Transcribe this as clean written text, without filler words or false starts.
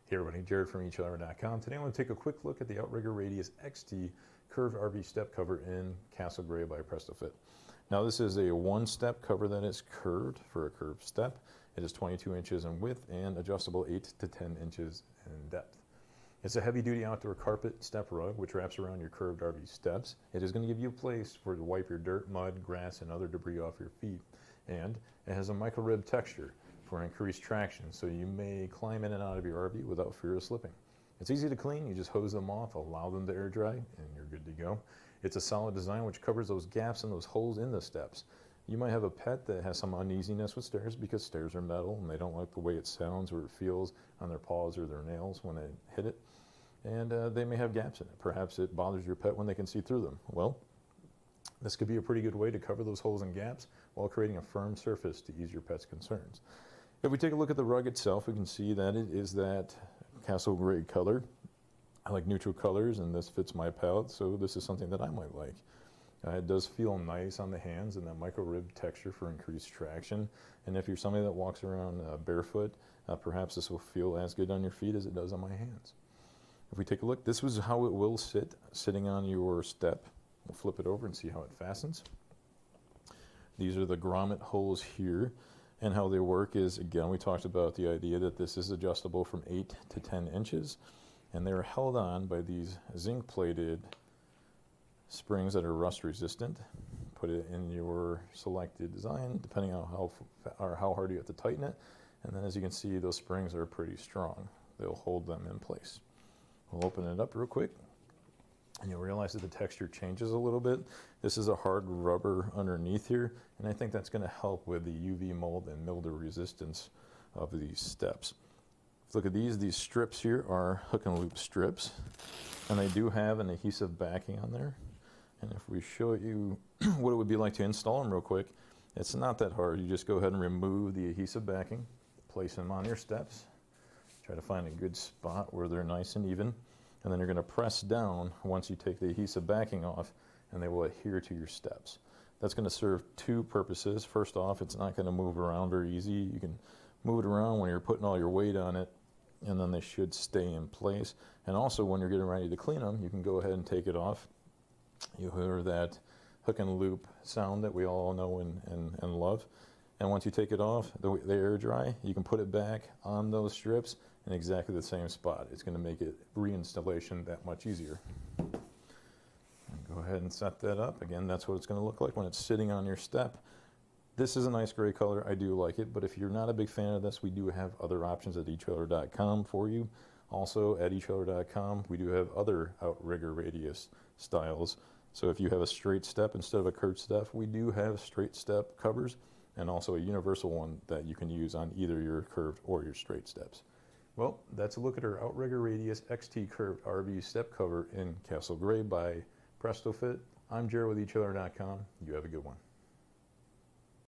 Hey everybody, Jared from etrailer.com. Today I want to take a quick look at the Outrigger Radius XT Curved RV Step Cover in Castle Gray by Prestofit. Now this is a one-step cover that is curved for a curved step. It is 22 inches in width and adjustable 8 to 10 inches in depth. It's a heavy-duty outdoor carpet step rug which wraps around your curved RV steps. It is going to give you a place for to wipe your dirt, mud, grass, and other debris off your feet. And it has a micro-rib texture for increased traction, so you may climb in and out of your RV without fear of slipping. It's easy to clean. You just hose them off, allow them to air dry, and you're good to go. It's a solid design which covers those gaps and those holes in the steps. You might have a pet that has some uneasiness with stairs because stairs are metal and they don't like the way it sounds or it feels on their paws or their nails when they hit it. And they may have gaps in it. Perhaps it bothers your pet when they can see through them. Well, this could be a pretty good way to cover those holes and gaps while creating a firm surface to ease your pet's concerns. If we take a look at the rug itself, we can see that it is that Castle Gray color. I like neutral colors and this fits my palette, so this is something that I might like. It does feel nice on the hands and that micro rib texture for increased traction. And if you're somebody that walks around barefoot, perhaps this will feel as good on your feet as it does on my hands. If we take a look, this was how it will sit, sitting on your step. We'll flip it over and see how it fastens. These are the grommet holes here, and how they work is, again, we talked about the idea that this is adjustable from 8 to 10 inches, and they're held on by these zinc plated springs that are rust resistant. Put it in your selected design depending on how hard you have to tighten it, and then as you can see, those springs are pretty strong. They'll hold them in place. We'll open it up real quick, and you'll realize that the texture changes a little bit. This is a hard rubber underneath here, and I think that's going to help with the UV mold and mildew resistance of these steps. Look at these strips here are hook and loop strips, and they do have an adhesive backing on there. And if we show you what it would be like to install them real quick, it's not that hard. You just go ahead and remove the adhesive backing, place them on your steps, try to find a good spot where they're nice and even. And then you're going to press down once you take the adhesive backing off, and they will adhere to your steps. That's going to serve two purposes. First off, it's not going to move around very easy. You can move it around when you're putting all your weight on it, and then they should stay in place. And also when you're getting ready to clean them, you can go ahead and take it off. You'll hear that hook and loop sound that we all know and love. And once you take it off, they air dry, you can put it back on those strips in exactly the same spot. It's going to make it reinstallation that much easier. And go ahead and set that up. Again, that's what it's going to look like when it's sitting on your step. This is a nice gray color. I do like it, but if you're not a big fan of this, we do have other options at etrailer.com for you. Also at etrailer.com, we do have other Outrigger Radius styles. So if you have a straight step instead of a curved step, we do have straight step covers, and also a universal one that you can use on either your curved or your straight steps. Well, that's a look at our Outrigger Radius XT Curved RV Step Cover in Castle Gray by Prest-O-Fit. I'm Jared with etrailer.com. You have a good one.